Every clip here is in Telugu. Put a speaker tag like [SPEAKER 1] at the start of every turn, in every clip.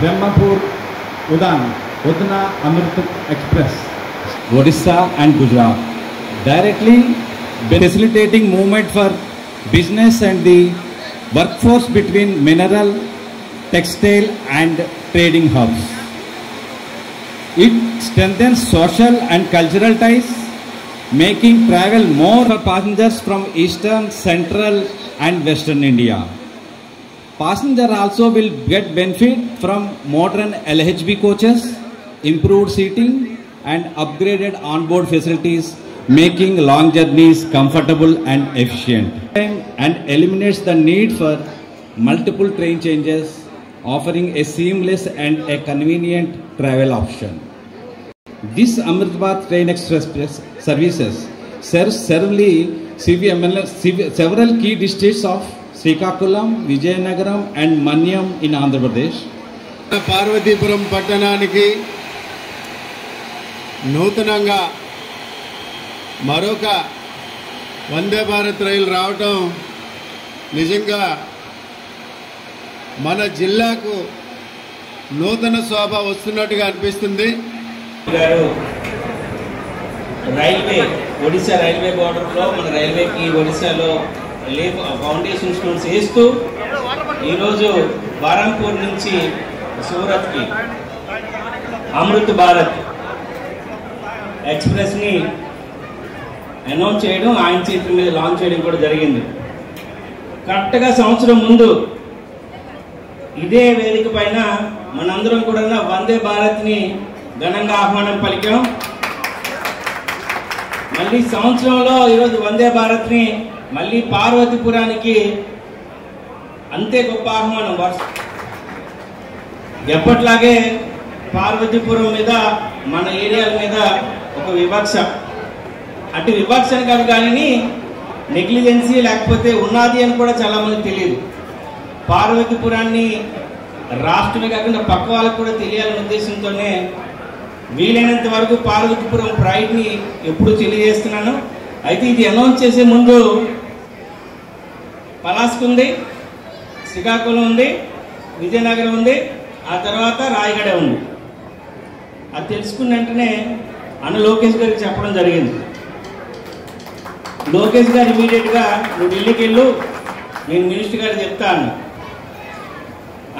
[SPEAKER 1] Brahmapur Udan Udna Amrit Express, Odisha and Gujarat, directly facilitating movement for business and the workforce between mineral, textile and trading hubs. It strengthens social and cultural ties, making travel more for passengers from eastern, central and western India. Passenger also will get benefit from modern LHB coaches, improved seating and upgraded onboard facilities, making long journeys comfortable and efficient, and eliminates the need for multiple train changes, offering a seamless and a convenient travel option. This Amrit Bharat Train Express services serves several key districts of Srikakulam, Vijayanagaram and Manyam in Andhra Pradesh.
[SPEAKER 2] Parvathipuram పట్టణానికి నూతనంగా మరొక వందే భారత్ రైలు రావటం నిజంగా మన జిల్లాకు నూతన శోభ వస్తున్నట్టుగా అనిపిస్తుంది.
[SPEAKER 3] రైల్వే ఒడిశా రైల్వే బోర్డర్లో మన రైల్వేకి ఒడిశాలో ఫౌండేషన్ స్టోన్స్ వేస్తూ ఈరోజు బరంపూర్ నుంచి సూరత్కి అమృత్ భారత్ ఎక్స్ప్రెస్ని అనౌన్స్ చేయడం, ఆయన చేతుల మీద లాంచ్ చేయడం కూడా జరిగింది. కరెక్ట్గా సంవత్సరం ముందు ఇదే వేదిక పైన మనందరం కూడా వందే భారత్ని ఘనంగా ఆహ్వానం పలికాం. మళ్ళీ సంవత్సరంలో ఈరోజు వందే భారత్ని మళ్ళీ పార్వతీపురానికి అంతే గొప్ప ఆహ్వానం. ఎప్పట్లాగే పార్వతీపురం మీద మన ఏరియాల మీద ఒక వివక్ష, అటు వివక్షను కాదు కానీ నెగ్లిజెన్సీ లేకపోతే ఉన్నది అని కూడా చాలా మందికి తెలియదు. పార్వతీపురాన్ని రాష్ట్రమే కాకుండా పక్క వాళ్ళకు కూడా తెలియాలనే ఉద్దేశంతోనే వీలైనంత వరకు పార్వతీపురం ప్రైడ్ని ఎప్పుడు తెలియజేస్తున్నాను. అయితే ఇది అనౌన్స్ చేసే ముందు పలాస్కు ఉంది, శ్రీకాకుళం ఉంది, విజయనగరం ఉంది, ఆ తర్వాత రాయగడ ఉంది. అది తెలుసుకున్న వెంటనే అన్న లోకేష్ గారికి చెప్పడం జరిగింది. లోకేష్ గారు ఇమీడియట్గా నువ్వు ఢిల్లీకి వెళ్ళు, నేను మినిస్టర్ గారు చెప్తాను.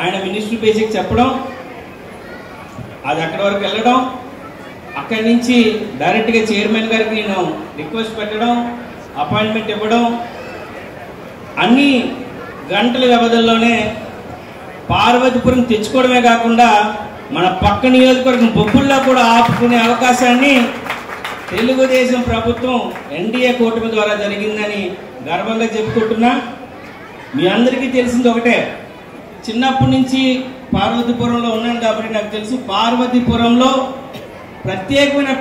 [SPEAKER 3] ఆయన మినిస్టర్ బేసిక్ చెప్పడం, అది అక్కడి వరకు వెళ్ళడం, అక్కడి నుంచి డైరెక్ట్గా చైర్మన్ గారికి నేను రిక్వెస్ట్ పెట్టడం, అపాయింట్మెంట్ ఇవ్వడం, అన్ని గంటల వ్యవధిలోనే పార్వతీపురం తెచ్చుకోవడమే కాకుండా మన పక్క నియోజకవర్గం బొబ్బుల్లో కూడా ఆపుకునే అవకాశాన్ని తెలుగుదేశం ప్రభుత్వం ఎన్డీఏ కూటమి ద్వారా జరిగిందని గర్వంగా చెప్పుకుంటున్నా. మీ అందరికీ తెలిసింది ఒకటే, చిన్నప్పటి నుంచి పార్వతీపురంలో ఉన్నాను కాబట్టి నాకు తెలుసు, పార్వతీపురంలో ప్రత్యేకమైన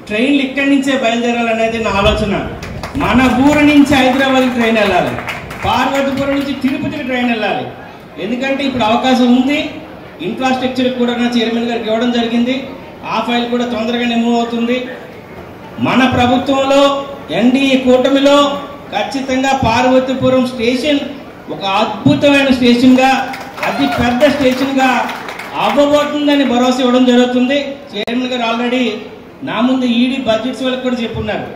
[SPEAKER 3] ట్రైన్లు ఇక్కడి నుంచే బయలుదేరాలనేది నా ఆలోచన. మన ఊరు నుంచి హైదరాబాద్కి ట్రైన్ వెళ్ళాలి, పార్వతీపురం నుంచి తిరుపతికి ట్రైన్ వెళ్ళాలి. ఎందుకంటే ఇప్పుడు అవకాశం ఉంది, ఇన్ఫ్రాస్ట్రక్చర్ కూడా నా చైర్మన్ గారికి ఇవ్వడం జరిగింది. ఆ ఫైల్ కూడా తొందరగానే మూవ్ అవుతుంది. మన ప్రభుత్వంలో ఎన్డీఏ కూటమిలో ఖచ్చితంగా పార్వతీపురం స్టేషన్ ఒక అద్భుతమైన స్టేషన్గా, అతి పెద్ద స్టేషన్గా అవ్వబోతుందని భరోసా ఇవ్వడం జరుగుతుంది. చైర్మన్ గారు ఆల్రెడీ నా ముందు ఈడీ బడ్జెట్స్ వాళ్ళకి కూడా చెప్పున్నారు,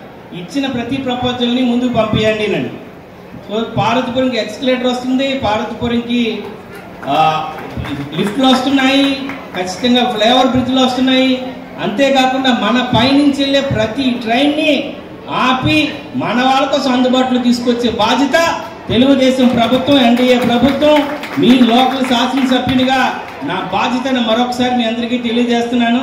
[SPEAKER 3] ఇచ్చిన ప్రతి ప్రపోజల్ని ముందుకు పంపించండి అని. సో పార్వతీపురంకి ఎక్స్కలేటర్ వస్తుంది, పార్వతీపురంకి లిఫ్ట్లు వస్తున్నాయి, ఖచ్చితంగా ఫ్లైఓవర్ బ్రిడ్జ్లు వస్తున్నాయి. అంతేకాకుండా మన పైనుంచి వెళ్ళే ప్రతి ట్రైన్ని ఆపి మన వాళ్ళ కోసం అందుబాటులో తీసుకొచ్చే బాధ్యత తెలుగుదేశం ప్రభుత్వం, ఎన్డీఏ ప్రభుత్వం. మీ లోకల్ శాసనసభ్యునిగా నా బాధ్యతను మరొకసారి మీ అందరికీ తెలియజేస్తున్నాను.